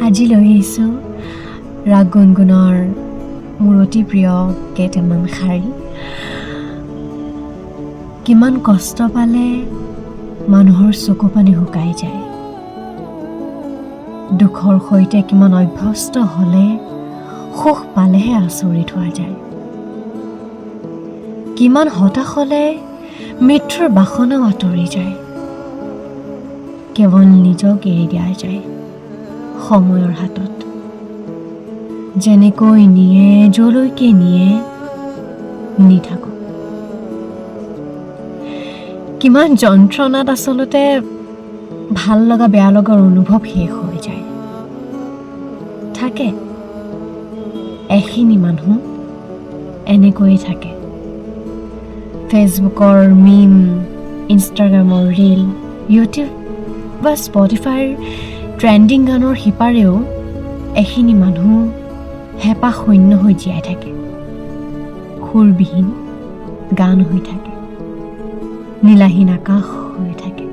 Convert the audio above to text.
আজি লৈ আহিছোঁ ৰাগ গুণগুণৰ মোৰ অতি প্ৰিয় কেইটামান শাৰী। কিমান কষ্ট পালে মানুহৰ চকু পানী শুকাই যায়, দুখৰ সৈতে কিমান অভ্যস্ত হ'লে সুখ পালেহে আচৰিত হোৱা যায়, কিমান হতাশ হ'লে মৃত্যুৰ বাসনাও আঁতৰি যায়, কেৱল নিজক এৰি দিয়া যায় সময়ৰ হাতত। যেনেকৈ নিয়ে যলৈকে নিয়ে নি থাকোঁ। কিমান যন্ত্ৰণাত আচলতে ভাল লগা বেয়া লগাৰ অনুভৱ শেষ হৈ যায়। থাকে এখিনি মানুহ এনেকৈয়ে থাকে। ফেচবুকৰ মিম, ইনষ্টাগ্ৰামৰ ৰীল, ইউটিউব বা স্পটিফাইৰ ট্ৰেণ্ডিং গানৰ সিপাৰেও এখিনি মানুহ হেঁপাহ শূন্য হৈ জীয়াই থাকে, সুৰবিহীন গান হৈ থাকে, নীলাহীন আকাশ হৈ থাকে।